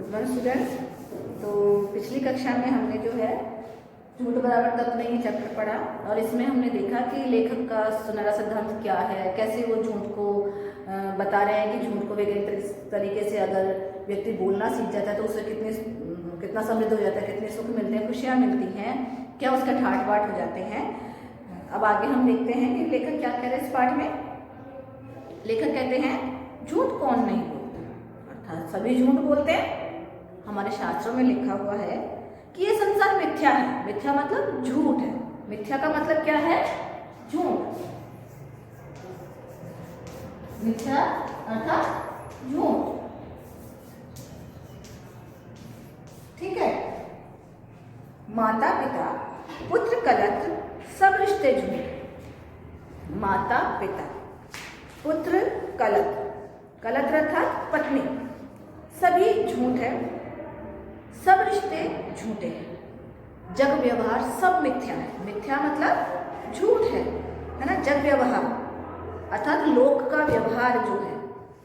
Good morning students. तो पिछली कक्षा में हमने जो है झूठ बराबर तर्क नहीं चैप्टर पढ़ा और इसमें हमने देखा कि लेखक का सुनहरा सिद्धांत क्या है, कैसे वो झूठ को बता रहे हैं कि झूठ को वैज्ञानिक तरीके से अगर व्यक्ति बोलना सीख जाता है तो उसे कितना समृद्ध हो जाता है, कितने सुख मिलते हैं, खुशियाँ मिलती हैं, क्या उसका ठाट बाट हो जाते हैं। अब आगे हम देखते हैं कि लेखक क्या कह रहे हैं इस पाठ में। लेखक कहते हैं झूठ कौन नहीं बोलता, अर्थात सभी झूठ बोलते हैं। हमारे शास्त्रों में लिखा हुआ है कि ये संसार मिथ्या है। मिथ्या मतलब झूठ है। मिथ्या का मतलब क्या है? झूठ। मिथ्या अर्थात झूठ। ठीक है। माता पिता पुत्र कलत्र सब रिश्ते झूठ। माता पिता पुत्र कलत्र, कलत्र अर्थात पत्नी, सभी झूठ है, सब रिश्ते झूठे हैं, जग व्यवहार सब मिथ्या है। मिथ्या मतलब झूठ है ना। जग व्यवहार अर्थात लोक का व्यवहार जो है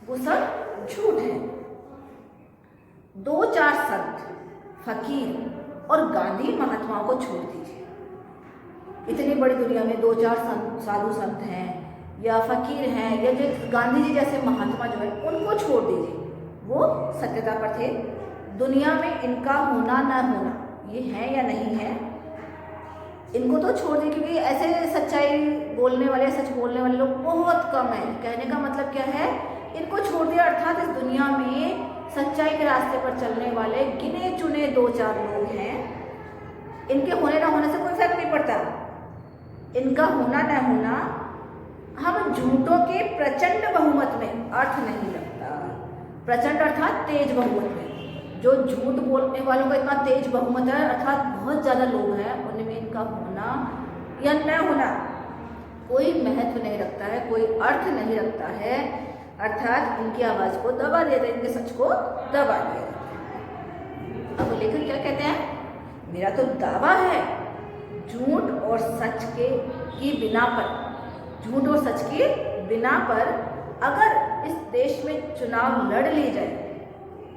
वो सब झूठ है। दो चार संत, फकीर और गांधी महात्माओं को छोड़ दीजिए। इतनी बड़ी दुनिया में दो चार साधु संत हैं या फकीर हैं या जो गांधी जी जैसे महात्मा जो है उनको छोड़ दीजिए, वो सत्यता पर थे। दुनिया में इनका होना न होना ये है या नहीं है, इनको तो छोड़ दिए, क्योंकि ऐसे सच्चाई बोलने वाले, सच बोलने वाले लोग बहुत कम हैं। कहने का मतलब क्या है, इनको छोड़ दिया अर्थात इस दुनिया में सच्चाई के रास्ते पर चलने वाले गिने चुने दो चार लोग हैं। इनके होने ना होने से कोई फर्क नहीं पड़ता। इनका होना न होना हम झूठों के प्रचंड बहुमत में अर्थ नहीं लगता। प्रचंड अर्थात तेज बहुमत में, जो झूठ बोलने वालों का इतना तेज बहुमत है अर्थात बहुत ज़्यादा लोग हैं, उनमें इनका होना या न होना कोई महत्व नहीं रखता है, कोई अर्थ नहीं रखता है। अर्थात इनकी आवाज़ को दबा दिया जाता है, इनके सच को दबा दिया जाता है। अब लेखक क्या कहते हैं, मेरा तो दावा है झूठ और सच की बिना पर, झूठ और सच की बिना पर अगर इस देश में चुनाव लड़ ली जाए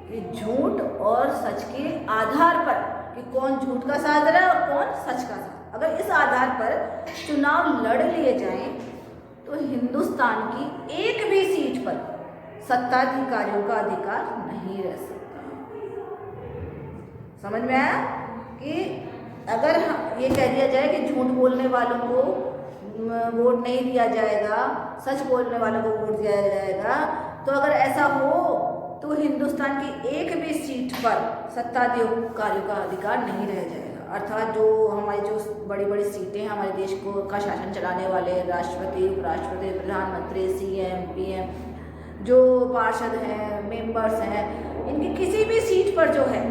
कि झूठ और सच के आधार पर कि कौन झूठ का साथ रहा है और कौन सच का साथ, अगर इस आधार पर चुनाव लड़ लिए जाएं तो हिंदुस्तान की एक भी सीट पर सत्ताधिकारियों का अधिकार नहीं रह सकता। समझ में आया कि अगर ये कह दिया जाए कि झूठ बोलने वालों को वोट नहीं दिया जाएगा, सच बोलने वालों को वोट दिया जाएगा, तो अगर ऐसा हो तो हिंदुस्तान की एक भी सीट पर सत्ताधिकारियों का अधिकार नहीं रह जाएगा। अर्थात जो हमारी जो बड़ी बड़ी सीटें हैं, हमारे देश को का शासन चलाने वाले राष्ट्रपति, उपराष्ट्रपति, प्रधानमंत्री, सीएम, पीएम, जो पार्षद हैं, मेंबर्स हैं, इनकी किसी भी सीट पर जो है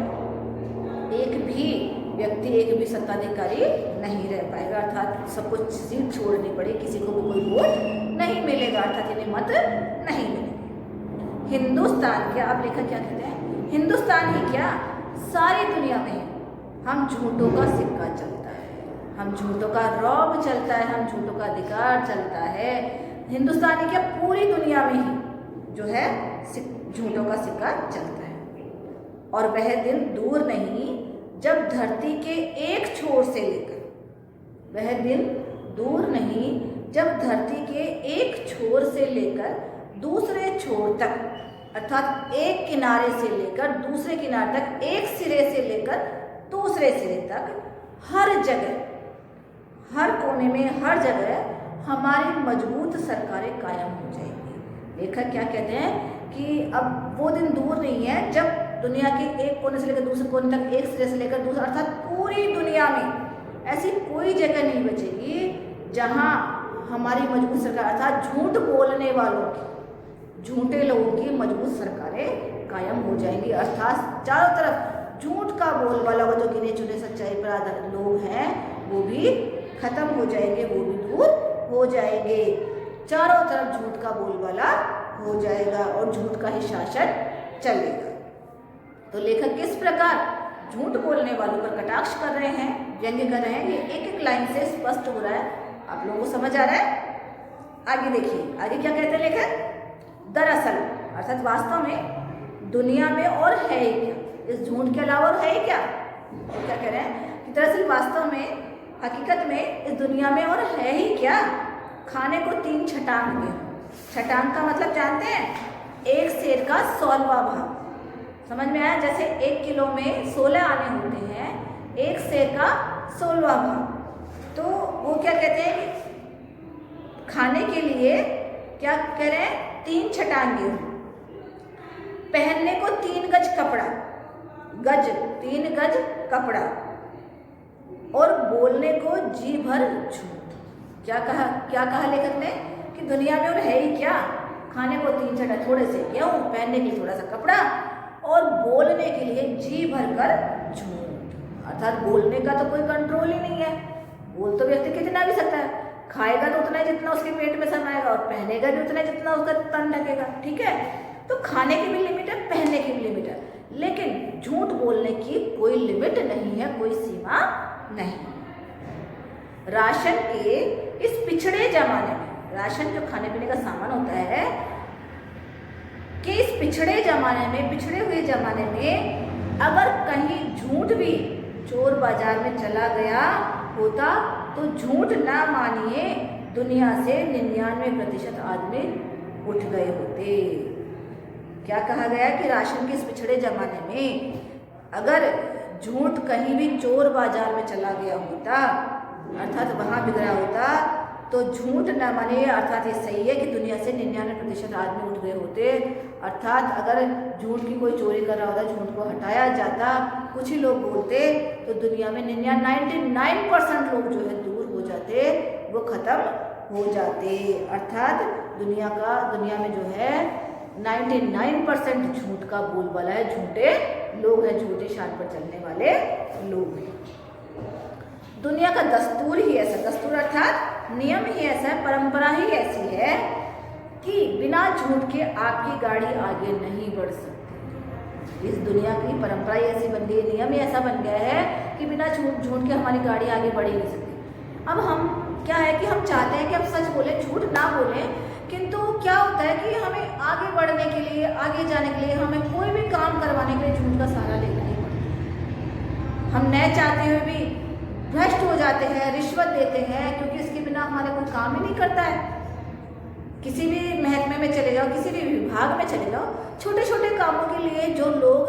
एक भी व्यक्ति, एक भी सत्ताधिकारी नहीं रह पाएगा। अर्थात सब कुछ सीट छोड़नी पड़े, किसी को भी कोई वोट नहीं मिलेगा, अर्थात इन्हें मत नहीं मिलेगा। हिंदुस्तान क्या, अब लेखक क्या कहते हैं, हिंदुस्तान ही क्या सारी दुनिया में हम झूठों का सिक्का चलता है, हम झूठों का रौब चलता है, हम झूठों का अधिकार चलता है। हिंदुस्तान ही क्या पूरी दुनिया में ही जो है झूठों का सिक्का चलता है। और वह दिन दूर नहीं जब धरती के एक छोर से लेकर, वह दिन दूर नहीं जब धरती के एक छोर से लेकर दूसरे छोर तक, अर्थात एक किनारे से लेकर दूसरे किनारे तक, एक सिरे से लेकर दूसरे सिरे तक, हर जगह, हर कोने में, हर जगह हमारी मजबूत सरकारें कायम हो जाएंगी। लेखक क्या कहते हैं कि अब वो दिन दूर नहीं है जब दुनिया के एक कोने से लेकर दूसरे कोने तक, एक सिरे से लेकर दूसरा, अर्थात पूरी दुनिया में ऐसी कोई जगह नहीं बचेगी जहां हमारी मजबूत सरकार, अर्थात झूठ बोलने वालों की, झूठे लोगों की मजबूत सरकारें कायम हो जाएंगी। अर्थात चारों तरफ झूठ का बोलबाला होगा, जो गिने चुने सच्चाई पर आधारित लोग हैं वो भी खत्म हो जाएंगे, वो भी दूर हो जाएंगे। चारों तरफ झूठ का बोलबाला हो जाएगा और झूठ का ही शासन चलेगा। तो लेखक किस प्रकार झूठ बोलने वालों पर कटाक्ष कर रहे हैं, व्यंग्य कर रहे हैं, ये एक एक लाइन से स्पष्ट हो रहा है। आप लोगों को समझ आ रहा है? आगे देखिए, आगे क्या कहते हैं लेखक, दरअसल अर्थात वास्तव में दुनिया में और है क्या, इस झूठ के अलावा और है ही क्या? तो क्या कह रहे हैं कि दरअसल वास्तव में हकीकत में इस दुनिया में और है ही क्या? खाने को 3 छटांग गेहूँ। छटांग का मतलब जानते हैं? एक सेर का 16वां भाग। समझ में आया? जैसे 1 किलो में 16 आने होते हैं, एक सेर का 16वां भाग। तो वो क्या कहते हैं कि खाने के लिए क्या कह रहे हैं? 3 छटांग गेहूँ, पहनने को 3 गज कपड़ा, 3 गज कपड़ा, और बोलने को जी भर झूठ। क्या कहा लेखक ने कि दुनिया में और है ही क्या? खाने को 3 छटांग, थोड़े से गेहूँ, पहनने के लिए थोड़ा सा कपड़ा, और बोलने के लिए जी भर कर झूठ। अर्थात बोलने का तो कोई कंट्रोल ही नहीं है। बोल तो व्यक्ति कितना भी सकता है, खाएगा तो उतना ही जितना उसके पेट में समाएगा, और पहनेगा भी उतना ही जितना उसका तन ढकेगा। ठीक है, तो खाने की भी लिमिट है, पहनने की भी लिमिट है, लेकिन झूठ बोलने की कोई लिमिट नहीं है, कोई सीमा नहीं। राशन के इस पिछड़े जमाने में, राशन जो खाने पीने का सामान होता है, कि इस पिछड़े जमाने में, पिछड़े हुए जमाने में अगर कहीं झूठ भी चोर बाजार में चला गया होता तो झूठ ना मानिए दुनिया से 99% आदमी उठ गए होते। क्या कहा गया कि राशन के इस पिछड़े जमाने में अगर झूठ कहीं भी चोर बाजार में चला गया होता, अर्थात वहाँ बिगड़ा होता, तो झूठ न मानिए, अर्थात ये सही है कि दुनिया से 99% आदमी उठ गए होते। अर्थात अगर झूठ की कोई चोरी कर रहा होता, झूठ को हटाया जाता, कुछ ही लोग बोलते, तो दुनिया में 99% लोग जो है दूर हो जाते, वो खत्म हो जाते। अर्थात दुनिया में जो है 99% झूठ का बोलबाला है, झूठे लोग हैं, झूठे शान पर चलने वाले लोग हैं। दुनिया का दस्तूर ही ऐसा, दस्तूर अर्थात नियम ही ऐसा है, परंपरा ही ऐसी है कि बिना झूठ के आपकी गाड़ी आगे नहीं बढ़ सकती। इस दुनिया की परंपरा ही ऐसी बन गई है, नियम ही ऐसा बन गया है कि बिना झूठ के हमारी गाड़ी आगे बढ़ ही नहीं सकती। अब हम क्या है कि हम चाहते हैं कि हम सच बोलें, झूठ ना बोलें, किंतु क्या होता है कि हमें आगे बढ़ने के लिए, आगे जाने के लिए, हमें कोई भी काम करवाने के लिए झूठ का सहारा लेना ही पड़ता है। हम न चाहते हुए भी भ्रष्ट हो जाते हैं, रिश्वत देते हैं, क्योंकि इसके बिना हमारे कोई काम ही नहीं करता है। किसी भी महकमे में चले जाओ, किसी भी विभाग में चले जाओ, छोटे छोटे कामों के लिए जो लोग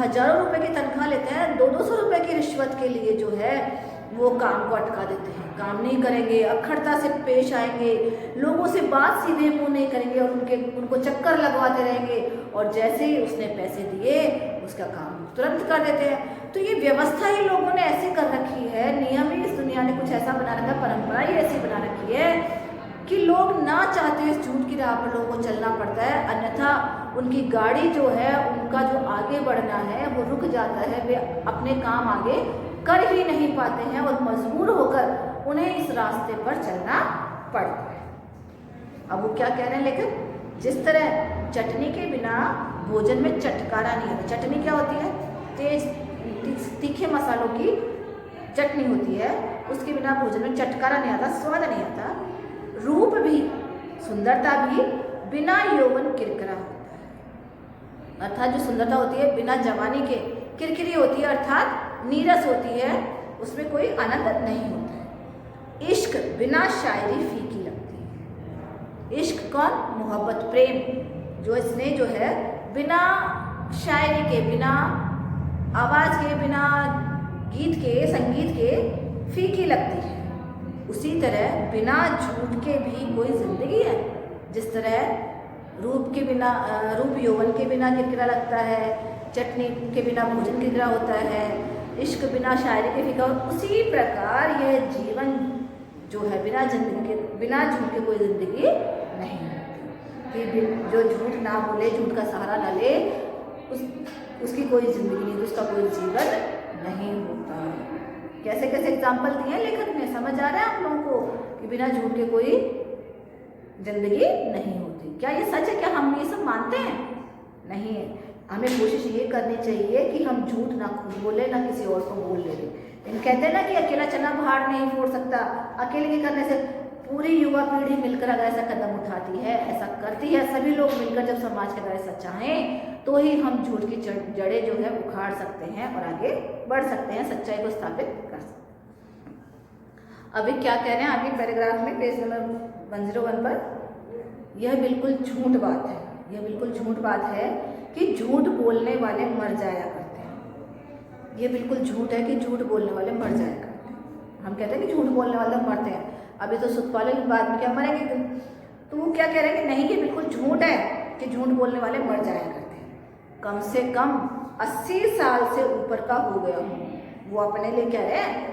हजारों रुपए की तनख्वाह लेते हैं, 200-200 रुपए की रिश्वत के लिए जो है वो काम को अटका देते हैं, काम नहीं करेंगे, अखड़ता से पेश आएंगे, लोगों से बात सीधे मुंह नहीं करेंगे और उनको चक्कर लगवाते रहेंगे, और जैसे ही उसने पैसे दिए उसका काम तुरंत कर देते हैं। तो ये व्यवस्था ही लोगों ने ऐसी कर रखी है, नियम ही इस दुनिया ने कुछ ऐसा बना रखा है, परंपरा ही ऐसी बना रखी है कि लोग ना चाहते इस झूठ की राह पर लोगों को चलना पड़ता है, अन्यथा उनकी गाड़ी जो है, उनका जो आगे बढ़ना है वो रुक जाता है, वे अपने काम आगे कर ही नहीं पाते हैं और मजबूर होकर उन्हें इस रास्ते पर चलना पड़ता है। अब वो क्या कह रहे हैं लेकिन, जिस तरह चटनी के बिना भोजन में चटकारा नहीं होता। चटनी क्या होती है? तेज तीखे मसालों की चटनी होती है, उसके बिना भोजन में चटकारा नहीं आता, स्वाद नहीं आता। रूप भी, सुंदरता भी बिना यौवन किरकिरा होता है। अर्थात जो सुंदरता होती है बिना जवानी के किरकिरी होती है, अर्थात नीरस होती है, उसमें कोई आनंद नहीं होता है। इश्क बिना शायरी फीकी लगती है। इश्क कौन? मोहब्बत, प्रेम, जो स्नेह जो है बिना शायरी के, बिना आवाज़ के, बिना गीत के, संगीत के फीकी लगती है। उसी तरह बिना झूठ के भी कोई ज़िंदगी है। जिस तरह रूप के बिना, रूप यौवन के बिना किरकिरा लगता है, चटनी के बिना भोजन किरकिरा होता है, इश्क बिना शायरी के फीका, उसी प्रकार यह जीवन जो है बिना जिंदगी के, बिना झूठ के कोई ज़िंदगी नहीं होती। कि जो झूठ ना बोले, झूठ का सहारा ना ले, उसकी कोई ज़िंदगी नहीं, उसका कोई जीवन नहीं होता। कैसे कैसे एग्जाम्पल दिए लेखक ने, समझ आ रहा है आप लोगों को कि बिना झूठ के कोई ज़िंदगी नहीं होती। क्या ये सच है? क्या हम ये सब मानते हैं? नहीं है। हमें कोशिश ये करनी चाहिए कि हम झूठ ना खुद बोले, ना किसी और को बोल ले। लेकिन कहते हैं ना कि अकेला चना पहाड़ नहीं फोड़ सकता, अकेले के करने से पूरी युवा पीढ़ी मिलकर अगर ऐसा कदम उठाती है, ऐसा करती है, सभी लोग मिलकर जब समाज के अंदर ऐसा चाहें, तो ही हम झूठ की जड़ें जो है उखाड़ सकते हैं और आगे बढ़ सकते हैं, सच्चाई को स्थापित कर सकते हैं। अभी क्या कह रहे हैं आगे पैराग्राफ में, पेज नंबर 101 पर, यह बिल्कुल झूठ बात है, यह बिल्कुल झूठ बात है कि झूठ बोलने वाले मर जाया करते हैं। यह बिल्कुल झूठ है कि झूठ बोलने वाले मर जाया करते हैं। हम कहते हैं कि झूठ बोलने वाले मरते हैं, अभी तो सुख पाले बाद में क्या मरेंगे, तो वो क्या कह रहे हैं कि नहीं, ये बिल्कुल झूठ है कि झूठ बोलने वाले मर जाया करते हैं। कम से कम 80 साल से ऊपर का हो गया हूँ, वो अपने लिए कह रहे हैं।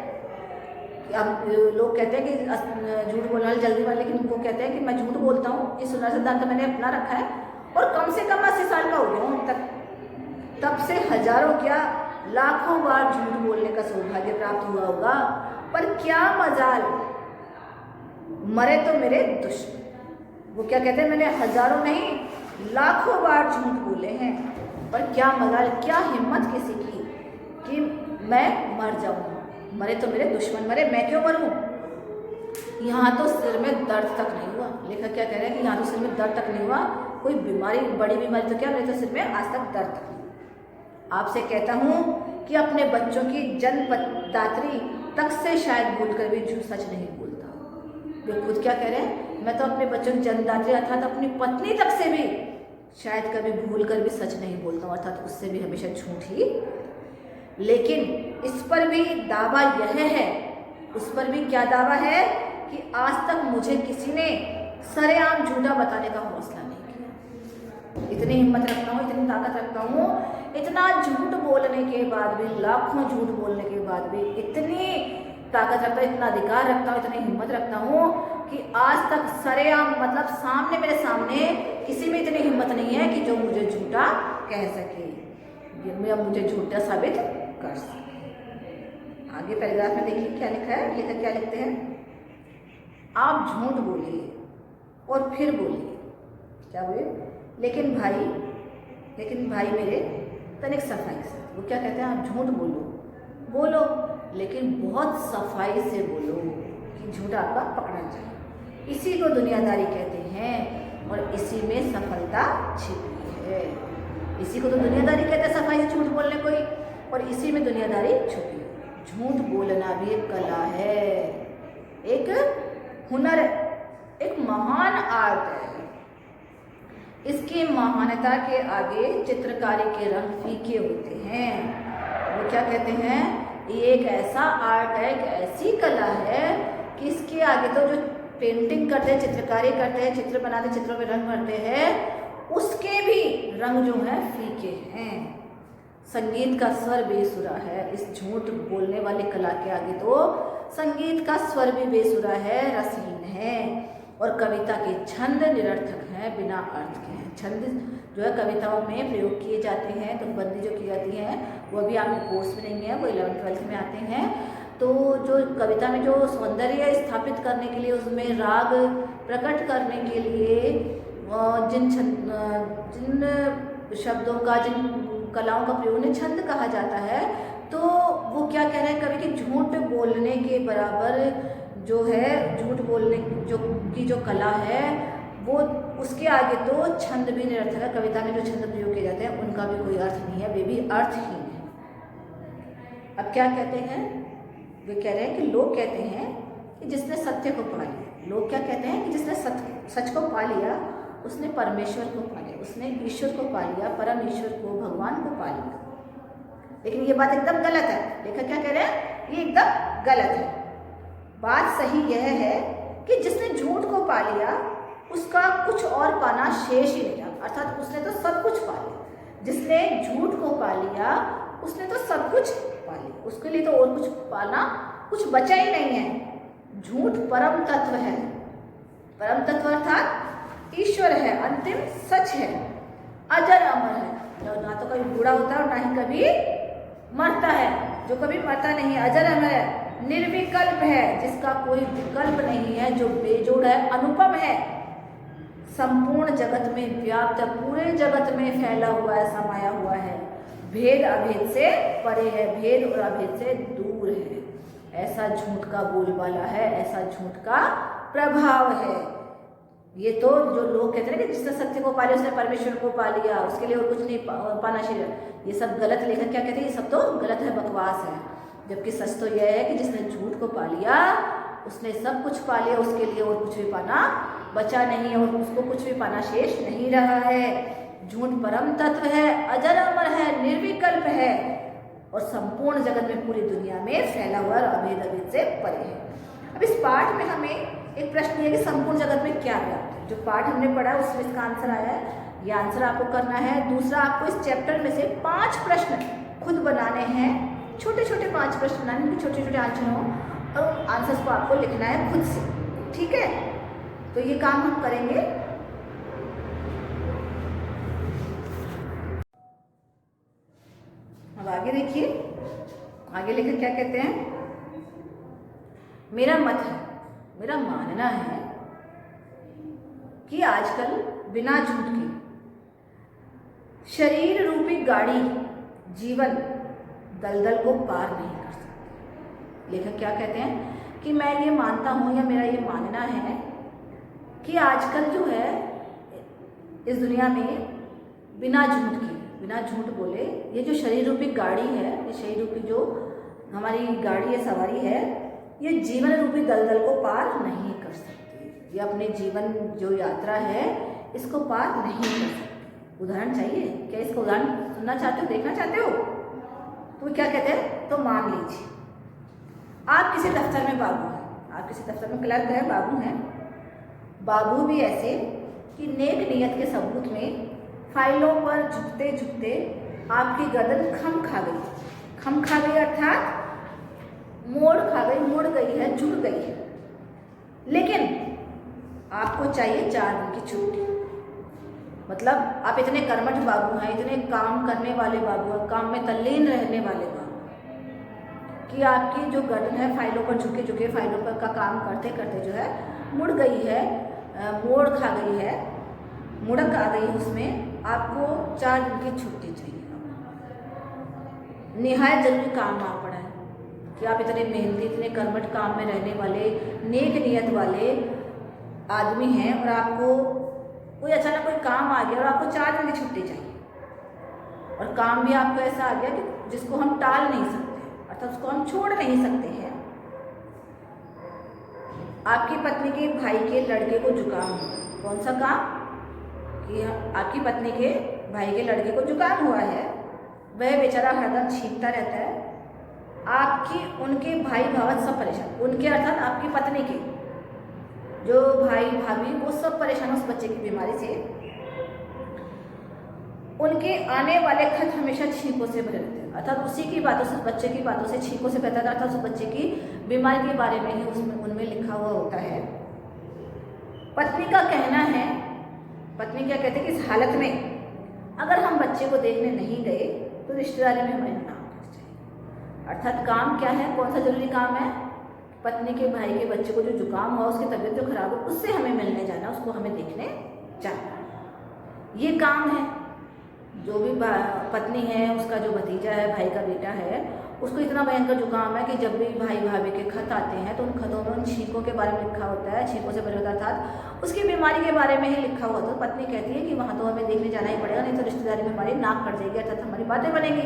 अब लोग कहते हैं कि झूठ बोलने वाले जल्दी वाले, लेकिन वो कहते हैं कि मैं झूठ बोलता हूँ, ये सुना सिद्धांत मैंने अपना रखा है और कम से कम 80 साल का हो गया हूँ तब से हजारों क्या लाखों बार झूठ बोलने का सौभाग्य प्राप्त हुआ होगा, पर क्या मजाल मरे तो मेरे दुश्मन। वो क्या कहते हैं, मैंने हजारों नहीं लाखों बार झूठ बोले हैं, पर क्या मजाल, क्या हिम्मत किसी की कि मैं मर जाऊं, मरे तो मेरे दुश्मन मरे, मैं क्यों मरूं। यहाँ तो सिर में दर्द तक नहीं हुआ, लेखक क्या कह रहे हैं कि यहाँ तो सिर में दर्द तक नहीं हुआ, कोई बीमारी, बड़ी बीमारी तो क्या, मेरे तो सिर में आज तक दर्द तक नहीं। आपसे कहता हूँ कि अपने बच्चों की जन्मदात्री तक से शायद भूलकर भी झूठ सच नहीं बोलता। वे खुद क्या कह रहे हैं, मैं तो अपने बच्चों की जन्मदात्री अर्थात अपनी पत्नी तक से भी शायद कभी भूलकर भी सच नहीं बोलता हूँ, अर्थात उससे भी हमेशा झूठ ही। लेकिन इस पर भी दावा यह है, उस पर भी क्या दावा है कि आज तक मुझे किसी ने सरेआम झूठा बताने का हौसला नहीं किया। इतनी हिम्मत रखता हूँ, इतनी ताकत रखता हूँ, इतना झूठ बोलने के बाद भी, लाखों झूठ बोलने के बाद भी इतनी ताकत रखता हूँ, इतना अधिकार रखता हूँ, इतनी हिम्मत रखता हूँ कि आज तक सरेआम मतलब सामने, मेरे सामने किसी में इतनी हिम्मत नहीं है कि जो मुझे झूठा कह सके, मुझे झूठा साबित कर सके। आगे पैराग्राफ में देखिए क्या लिखा है, लेखक क्या लिखते हैं, आप झूठ बोलिए और फिर बोलिए, क्या बोलिए, लेकिन भाई मेरे तनिक सफाई से। वो क्या कहते हैं, आप झूठ बोलो लेकिन बहुत सफाई से बोलो कि झूठ आपका पकड़ा जाए। इसी को दुनियादारी कहते हैं और इसी में सफलता छिपी है। इसी को तो दुनियादारी कहते हैं, सफाई से झूठ बोलने को ही, और इसी में दुनियादारी छुपी है। झूठ बोलना भी एक कला है, एक हुनर, एक महान आर्ट है। इसकी महानता के आगे चित्रकारी के रंग फीके होते हैं। वो क्या कहते हैं, ये एक ऐसा आर्ट है, एक ऐसी कला है कि इसके आगे तो जो पेंटिंग करते हैं, चित्रकारी करते हैं, चित्र बनाते, चित्रों में रंग भरते हैं, उसके भी रंग जो हैं फीके हैं। संगीत का स्वर बेसुरा है, इस झूठ बोलने वाली कला के आगे तो संगीत का स्वर भी बेसुरा है, रसहीन है, और कविता के छंद निरर्थक हैं, बिना अर्थ के हैं। छंद जो है कविताओं में प्रयोग किए जाते हैं, तो बंदी जो की जाती है वो भी आपके कोर्स में नहीं है, वो 11th-12th में आते हैं। तो जो कविता में जो सौंदर्य स्थापित करने के लिए, उसमें राग प्रकट करने के लिए जिन शब्दों का, जिन कलाओं का प्रयोग उन्हें छंद कहा जाता है, तो वो क्या कह रहे हैं कवि कि झूठ बोलने के बराबर जो है, झूठ बोलने की जो कला है, वो उसके आगे तो छंद भी निरर्थक है। कविता में जो छंद प्रयोग किए जाते हैं उनका भी कोई अर्थ नहीं है, वे भी अर्थहीन है। अब क्या कहते हैं, वे कह रहे हैं कि लोग कहते हैं कि जिसने सत्य को पा लिया, लोग क्या कहते हैं कि जिसने सच को पा लिया उसने परमेश्वर को पा लिया, उसने ईश्वर को पा लिया, परम ईश्वर को, भगवान को पा लिया। लेकिन ये बात एकदम गलत है। लेखक क्या कह रहे हैं, ये एकदम गलत है। बात सही यह है कि जिसने झूठ को पा लिया उसका कुछ और पाना शेष ही नहीं रहा, अर्थात उसने तो सब कुछ पा लिया। जिसने झूठ को पा लिया उसने तो सब कुछ पा लिया, उसके लिए तो और कुछ पाना कुछ बचा ही नहीं है। झूठ परम तत्व है, परम तत्व अर्थात ईश्वर है, अंतिम सच है, अजर अमर है, ना तो कभी बूढ़ा होता है और ना ही कभी मरता है, जो कभी मरता नहीं है, अजर अमर है, निर्विकल्प है, जिसका कोई विकल्प नहीं है, जो बेजोड़ है, अनुपम है, संपूर्ण जगत में व्याप्त, पूरे जगत में फैला हुआ है, समाया हुआ है, भेद अभेद से परे है, भेद और अभेद से दूर है। ऐसा झूठ का बोलबाला है, ऐसा झूठ का प्रभाव है। ये तो जो लोग कहते हैं ना कि जिसने सत्य को पा लिया उसने परमेश्वर को पा लिया, उसके लिए और कुछ नहीं पाना चाहिए, ये सब गलत। लेखक क्या कहते हैं, ये सब तो गलत है, बकवास है। जबकि सच तो यह है कि जिसने झूठ को पा लिया उसने सब कुछ पा लिया, उसके लिए और कुछ भी पाना बचा नहीं है और उसको कुछ भी पाना शेष नहीं रहा है। झूठ परम तत्व है, अजर अमर है, निर्विकल्प है और संपूर्ण जगत में पूरी दुनिया में फैला हुआ और अभेद अभेद से परे है। अब इस पाठ में हमें एक प्रश्न है कि संपूर्ण जगत में क्या व्याप्त है। जो पाठ हमने पढ़ा उसमें इसका आंसर आया है, ये आंसर आपको करना है। दूसरा, आपको इस चैप्टर में से 5 प्रश्न खुद बनाने हैं, छोटे छोटे 5 प्रश्न बनाने, उनके छोटे छोटे आंसर हों और आंसर्स को आपको लिखना है खुद से, ठीक है। तो ये काम हम करेंगे। अब आगे देखिए, आगे लेकर क्या कहते हैं, मेरा मत है, मेरा मानना है कि आजकल बिना झूठ के शरीर रूपी गाड़ी जीवन दलदल को पार नहीं कर सकती। लेखक क्या कहते हैं कि मैं ये मानता हूँ या मेरा ये मानना है कि आजकल जो है इस दुनिया में बिना झूठ के, बिना झूठ बोले, ये जो शरीर रूपी गाड़ी है, ये शरीर रूपी जो हमारी गाड़ी है, सवारी है, ये जीवन रूपी दलदल को पार नहीं कर सकती। ये अपने जीवन जो यात्रा है इसको पार नहीं कर सकती। उदाहरण चाहिए क्या? इसका उदाहरण सुनना चाहते हो, देखना चाहते हो? तो क्या कहते हैं, तो मान लीजिए आप किसी दफ्तर में बाबू हैं, आप किसी दफ्तर में क्लर्क हैं, बाबू हैं। बाबू भी ऐसे कि नेक नियत के सबूत में फाइलों पर झुकते झुकते आपकी गर्दन खम खा गई। खम खा गई अर्थात मोड़ खा गई, मुड़ गई है, झुक गई है। लेकिन आपको चाहिए 4 दिन की छुट्टी। मतलब आप इतने कर्मठ बाबू हैं, इतने काम करने वाले बाबू हैं, काम में तल्लीन रहने वाले बाबू कि आपकी जो गर्दन है फाइलों पर झुके झुके फाइलों पर का काम करते करते जो है मुड़ गई है, मोड़ खा गई है, मुड़क आ गई, उसमें आपको 4 दिन की छुट्टी चाहिए। निहायत जरूरी काम आ पड़ा है कि आप इतने मेहनती, इतने कर्मठ काम में रहने वाले, नेक नियत वाले आदमी हैं और आपको कोई अचानक कोई काम आ गया और आपको 4 दिन की छुट्टी चाहिए। और काम भी आपको ऐसा आ गया कि जिसको हम टाल नहीं सकते, अर्थात उसको हम छोड़ नहीं सकते हैं। आपकी पत्नी के भाई के लड़के को जुकाम हुआ। कौन सा काम? कि आपकी पत्नी के भाई के लड़के को जुकाम हुआ है, वह बेचारा हरदम छींकता रहता है। आपकी उनके भाई भावत सब परेशान, उनके अर्थात आपकी पत्नी के जो भाई भाभी वो सब परेशान उस बच्चे की बीमारी से। उनके आने वाले खत हमेशा छींकों से भरे रहते हैं, अर्थात उसी की बातों से, बच्चे की बातों से छींकों से बहता था, अर्थात उस बच्चे की बीमारी के बारे में ही उसमें उनमें लिखा हुआ होता है। पत्नी का कहना है, पत्नी क्या कहती है कि इस हालत में अगर हम बच्चे को देखने नहीं गए तो रिश्तेदारी में हमें ना आना चाहिए। अर्थात काम क्या है, कौन सा जरूरी काम है? पत्नी के भाई के बच्चे को जो जुकाम हुआ, उसकी तबीयत जो खराब हो, उससे हमें मिलने जाना, उसको हमें देखने जाना। ये काम है। जो भी पत्नी है, उसका जो भतीजा है, भाई का बेटा है, उसको इतना भयंकर जुकाम है कि जब भी भाई भाभी के खत आते हैं तो उन खतों में उन छींकों के बारे में लिखा होता है, छींकों से भरे होता था, उसकी बीमारी के बारे में ही लिखा हुआ था। पत्नी कहती है कि वहाँ तो हमें देखने जाना ही पड़ेगा, नहीं तो रिश्तेदारी में हमारी नाक कट जाएगी, अर्थात हमारी बातें बनेंगी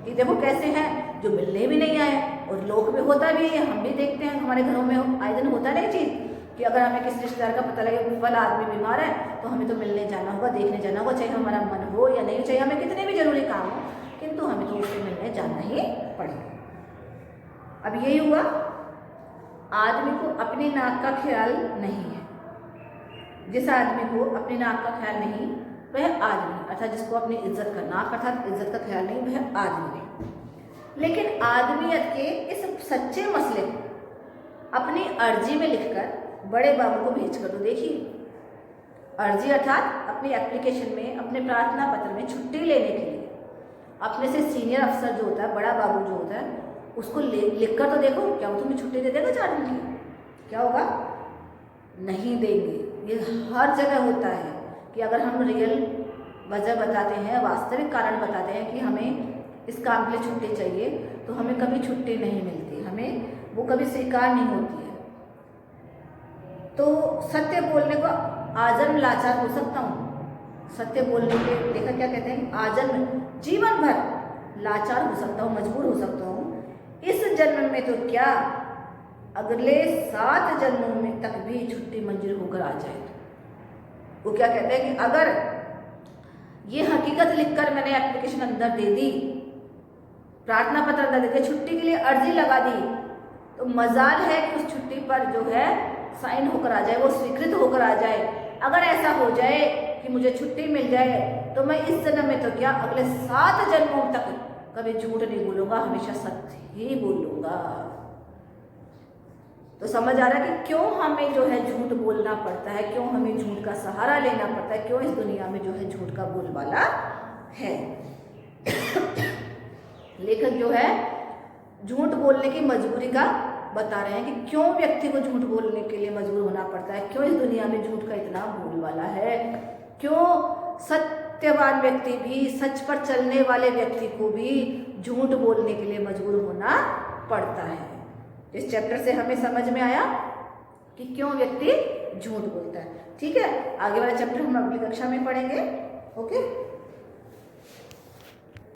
कि देखो कैसे हैं, जो मिलने भी नहीं आए। और लोग भी होता भी है, हम भी देखते हैं, हमारे घरों में आए दिन होता नहीं चीज़ कि अगर हमें किसी रिश्तेदार का पता लगे वाला आदमी बीमार है तो हमें तो मिलने जाना होगा, देखने जाना होगा, चाहे हमारा मन हो या नहीं, चाहे हमें कितने भी जरूरी काम हो, किंतु हमें तो उससे मिलने जाना ही पड़ेगा। अब यही हुआ, आदमी को अपनी नाक का ख्याल नहीं है। जिस आदमी को अपनी नाक का ख्याल नहीं, वह आदमी, अर्थात जिसको अपनी इज्जत का, नाक अर्थात इज्जत का ख्याल नहीं, वह आदमी है। लेकिन आदमियत के इस सच्चे मसले को अपनी अर्जी में लिखकर बड़े बाबू को भेज कर दो। देखिए, अर्जी अर्थात अपनी एप्लीकेशन में, अपने प्रार्थना पत्र में छुट्टी लेने के लिए अपने से सीनियर अफसर जो होता है, बड़ा बाबू जो होता है, उसको लिख कर तो देखो, क्या वो तुम्हें छुट्टी दे देगा 4 दिन की? क्या होगा? नहीं देंगे। ये हर जगह होता है कि अगर हम रियल वजह बताते हैं, वास्तविक कारण बताते हैं कि हमें इस काम के लिए छुट्टी चाहिए, तो हमें कभी छुट्टी नहीं मिलती, हमें वो कभी स्वीकार नहीं होती है। तो सत्य बोलने को आजन्म लाचार हो सकता हूँ। सत्य बोलने के देखा क्या कहते हैं, आजन्म जीवन भर लाचार हो सकता हूँ, मजबूर हो सकता हूँ। इस जन्म में तो क्या, अगले 7 जन्मों में तक भी छुट्टी मंजूर होकर आ जाए। वो क्या कहते हैं कि अगर ये हकीकत लिखकर मैंने एप्लीकेशन अंदर दे दी, प्रार्थना पत्र अंदर दे दिया, छुट्टी के लिए अर्जी लगा दी, तो मजाल है कि उस छुट्टी पर जो है साइन होकर आ जाए, वो स्वीकृत होकर आ जाए। अगर ऐसा हो जाए कि मुझे छुट्टी मिल जाए तो मैं इस जन्म में तो क्या, अगले 7 जन्मों तक कभी झूठ नहीं बोलूँगा, हमेशा सत्य ही बोलूँगा। तो समझ आ रहा है कि क्यों हमें जो है झूठ बोलना पड़ता है, क्यों हमें झूठ का सहारा लेना पड़ता है, क्यों इस दुनिया में जो है झूठ का बोलबाला है। लेखक जो है झूठ बोलने की मजबूरी का बता रहे हैं कि क्यों व्यक्ति को झूठ बोलने के लिए मजबूर होना पड़ता है, क्यों इस दुनिया में झूठ का इतना बोलबाला है, क्यों सत्यवान व्यक्ति भी, सच पर चलने वाले व्यक्ति को भी झूठ बोलने के लिए मजबूर होना पड़ता है। इस चैप्टर से हमें समझ में आया कि क्यों व्यक्ति झूठ बोलता है। ठीक है, आगे वाला चैप्टर हम अगली कक्षा में पढ़ेंगे। ओके।